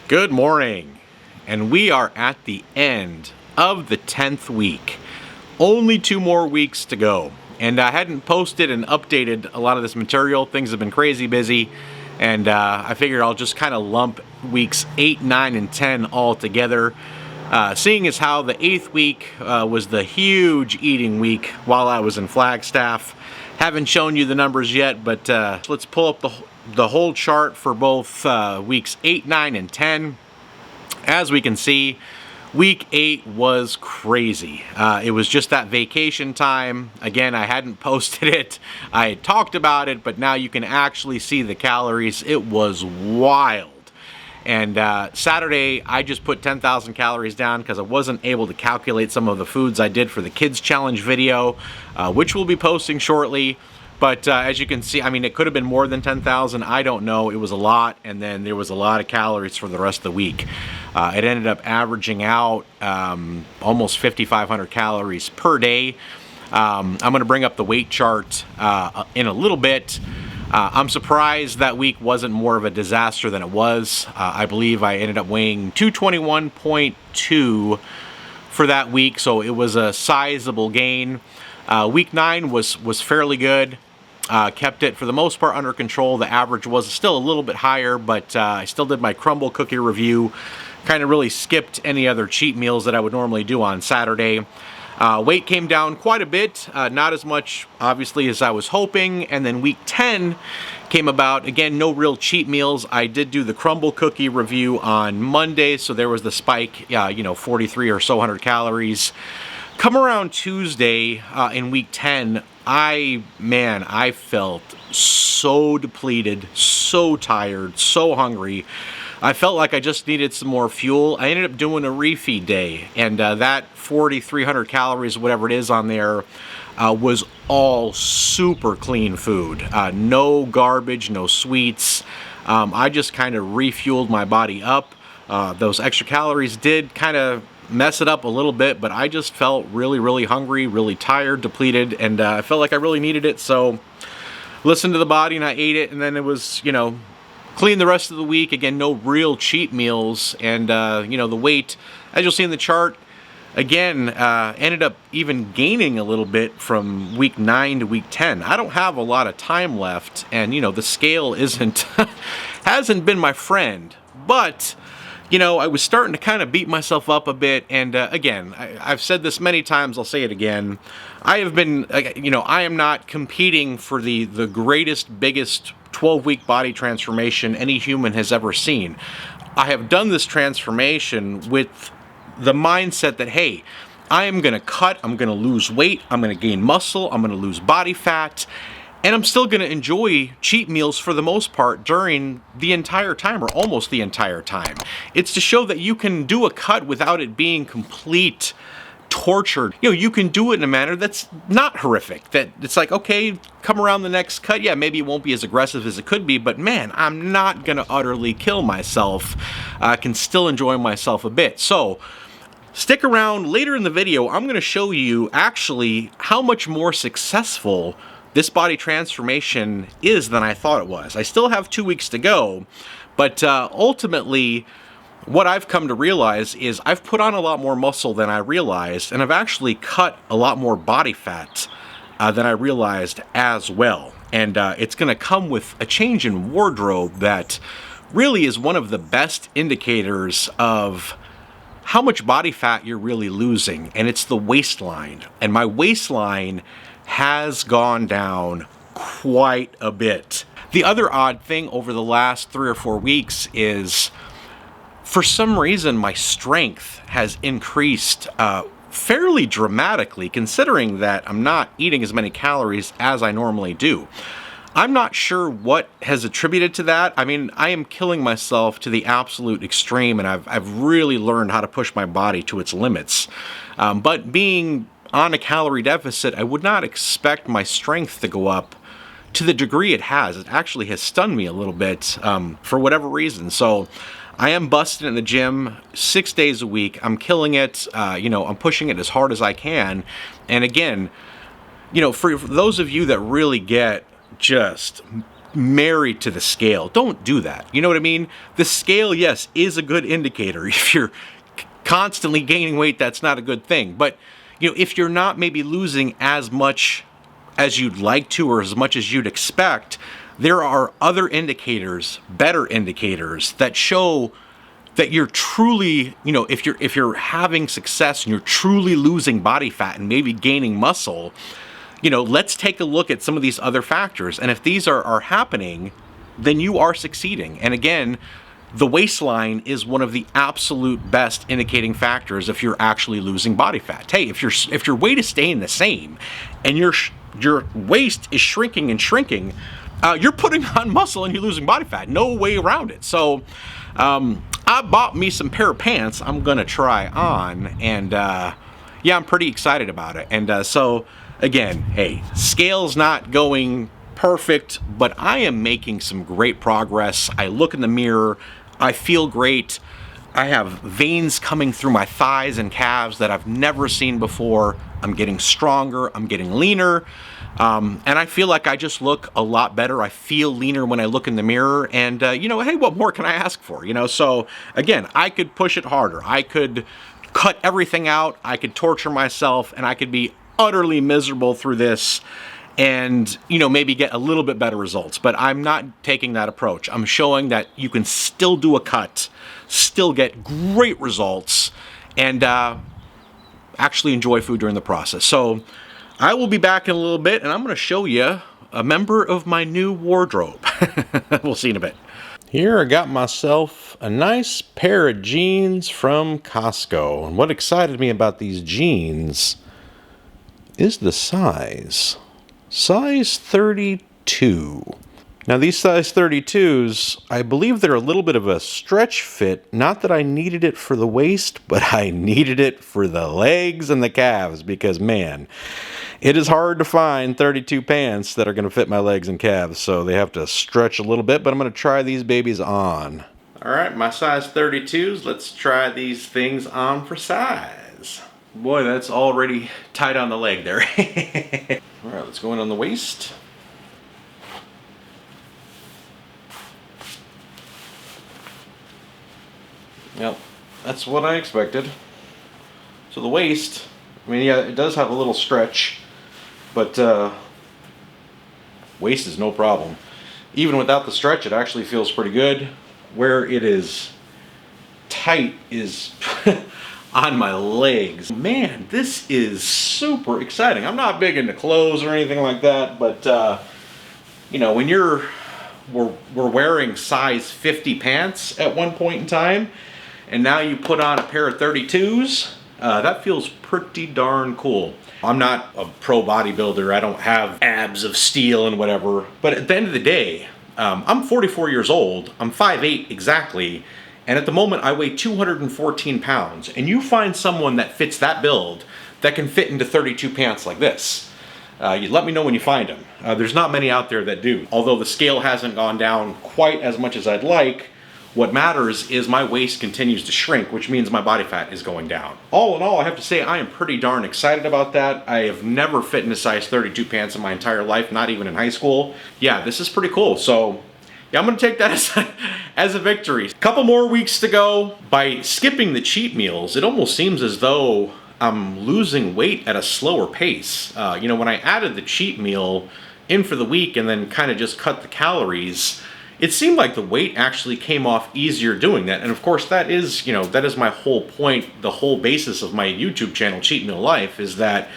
Good morning, and we are at the end of the 10th week. Only 2 more weeks to go, and I hadn't posted and updated a lot of this material. Things have been crazy busy, and I figured I'll just kind of lump weeks 8, 9, and 10 all together. Seeing as how the 8th week was the huge eating week while I was in Flagstaff. Haven't shown you the numbers yet, but let's pull up the whole chart for both weeks 8, 9, and 10. As we can see, week 8 was crazy. It was just that vacation time. Again, I hadn't posted it. I had talked about it, but now you can actually see the calories. It was wild. And Saturday, I just put 10,000 calories down because I wasn't able to calculate some of the foods I did for the Kids Challenge video, which we'll be posting shortly. But as you can see, I mean, it could have been more than 10,000. I don't know. It was a lot, and then there was a lot of calories for the rest of the week. It ended up averaging out almost 5,500 calories per day. I'm going to bring up the weight chart in a little bit. I'm surprised that week wasn't more of a disaster than it was. I believe I ended up weighing 221.2 for that week, so it was a sizable gain. Week 9 was fairly good. Kept it for the most part under control. The average was still a little bit higher, but I still did my crumble cookie review. Kind of really skipped any other cheat meals that I would normally do on Saturday. Weight came down quite a bit, not as much obviously as I was hoping, and then week 10 came about. Again, no real cheat meals. I did do the crumble cookie review on Monday, so there was the spike, 43 or so hundred calories. Come around Tuesday in week 10, I felt so depleted, so tired, so hungry. I felt like I just needed some more fuel. I ended up doing a refeed day, and that 4,300 calories, whatever it is on there, was all super clean food. No garbage, no sweets. I just kind of refueled my body up. Those extra calories did kind of mess it up a little bit, but I just felt really, really hungry, really tired, depleted, and I felt like I really needed it. So listened to the body, and I ate it, and then it was, clean the rest of the week. Again, no real cheat meals, and the weight, as you'll see in the chart, again, ended up even gaining a little bit from week 9 to week 10. I don't have a lot of time left, and the scale hasn't been my friend, but I was starting to kind of beat myself up a bit, and again, I've said this many times, I'll say it again. I have been, I am not competing for the greatest, biggest 12-week body transformation any human has ever seen. I have done this transformation with the mindset that, hey, I am going to cut, I'm going to lose weight, I'm going to gain muscle, I'm going to lose body fat, and I'm still going to enjoy cheat meals for the most part during the entire time, or almost the entire time. It's to show that you can do a cut without it being complete torture. You can do it in a manner that's not horrific. That it's like, okay, come around the next cut. Yeah, maybe it won't be as aggressive as it could be, but man, I'm not going to utterly kill myself. I can still enjoy myself a bit. So stick around. Later in the video, I'm going to show you actually how much more successful this body transformation is than I thought it was. I still have 2 weeks to go, but ultimately, what I've come to realize is I've put on a lot more muscle than I realized, and I've actually cut a lot more body fat than I realized as well. And it's going to come with a change in wardrobe that really is one of the best indicators of how much body fat you're really losing, and it's the waistline. And my waistline has gone down quite a bit. The other odd thing over the last 3 or 4 weeks is, for some reason, my strength has increased fairly dramatically, considering that I'm not eating as many calories as I normally do. I'm not sure what has attributed to that. I mean, I am killing myself to the absolute extreme, and I've really learned how to push my body to its limits. But being on a calorie deficit, I would not expect my strength to go up to the degree it has. It actually has stunned me a little bit for whatever reason. So I am busting in the gym 6 days a week. I'm killing it. I'm pushing it as hard as I can. And again, for those of you that really get just married to the scale. Don't do that. You know what I mean? The scale, yes, is a good indicator. If you're constantly gaining weight, that's not a good thing. But, you know, if you're not maybe losing as much as you'd like to or as much as you'd expect, there are other indicators, better indicators, that show that you're truly, you know, if you're having success and you're truly losing body fat and maybe gaining muscle, you know, let's take a look at some of these other factors. And if these are happening, then you are succeeding. And again, the waistline is one of the absolute best indicating factors if you're actually losing body fat. Hey, if your weight is staying the same and your waist is shrinking and shrinking, you're putting on muscle and you're losing body fat. No way around it. So I bought me some pair of pants I'm gonna try on, and yeah, I'm pretty excited about it. And so again, hey, scale's not going perfect, but I am making some great progress. I look in the mirror, I feel great. I have veins coming through my thighs and calves that I've never seen before. I'm getting stronger, I'm getting leaner, and I feel like I just look a lot better. I feel leaner when I look in the mirror, and you know, hey, what more can I ask for? You know, so again, I could push it harder. I could cut everything out, I could torture myself, and I could be utterly miserable through this and, you know, maybe get a little bit better results. But I'm not taking that approach. I'm showing that you can still do a cut, still get great results, and actually enjoy food during the process. So I will be back in a little bit, and I'm going to show you a member of my new wardrobe. We'll see in a bit. Here I got myself a nice pair of jeans from Costco. And what excited me about these jeans is the size. Size 32. Now these size 32s, I believe they're a little bit of a stretch fit. Not that I needed it for the waist, but I needed it for the legs and the calves, because man, it is hard to find 32 pants that are going to fit my legs and calves, so they have to stretch a little bit, but I'm going to try these babies on. All right, my size 32s, let's try these things on for size. Boy, that's already tight on the leg there. All right, let's go in on the waist. Yep, that's what I expected. So the waist, I mean, yeah, it does have a little stretch, but waist is no problem. Even without the stretch, it actually feels pretty good. Where it is tight is on my legs. Man, this is super exciting. I'm not big into clothes or anything like that, but you know, when we're wearing size 50 pants at one point in time, and now you put on a pair of 32s, that feels pretty darn cool. I'm not a pro bodybuilder. I don't have abs of steel and whatever, but at the end of the day, I'm 44 years old. I'm 5'8" exactly. And at the moment I weigh 214 pounds, and you find someone that fits that build that can fit into 32 pants like this. You let me know when you find them. There's not many out there that do. Although the scale hasn't gone down quite as much as I'd like, what matters is my waist continues to shrink, which means my body fat is going down. All in all, I have to say I am pretty darn excited about that. I have never fit into size 32 pants in my entire life, not even in high school. Yeah, this is pretty cool. So yeah, I'm gonna take that as a victory. A couple more weeks to go. By skipping the cheat meals, it almost seems as though I'm losing weight at a slower pace. You know, when I added the cheat meal in for the week and then kind of just cut the calories, it seemed like the weight actually came off easier doing that. And of course that is, you know, that is my whole point, the whole basis of my YouTube channel, Cheat Meal Life, is that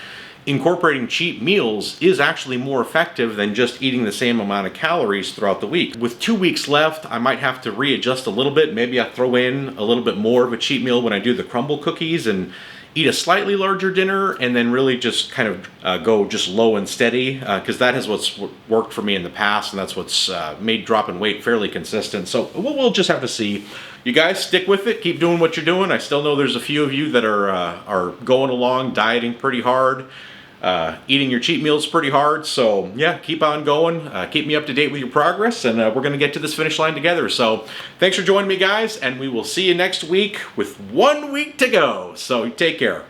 incorporating cheat meals is actually more effective than just eating the same amount of calories throughout the week. With 2 weeks left, I might have to readjust a little bit. Maybe I throw in a little bit more of a cheat meal when I do the crumble cookies and eat a slightly larger dinner, and then really just kind of go just low and steady, because that has what's worked for me in the past, and that's what's made dropping weight fairly consistent. So we'll just have to see. You guys stick with it, keep doing what you're doing. I still know there's a few of you that are going along, dieting pretty hard, eating your cheat meals pretty hard. So yeah, keep on going, keep me up to date with your progress, and we're gonna get to this finish line together. So thanks for joining me, guys, and we will see you next week with 1 week to go. So take care.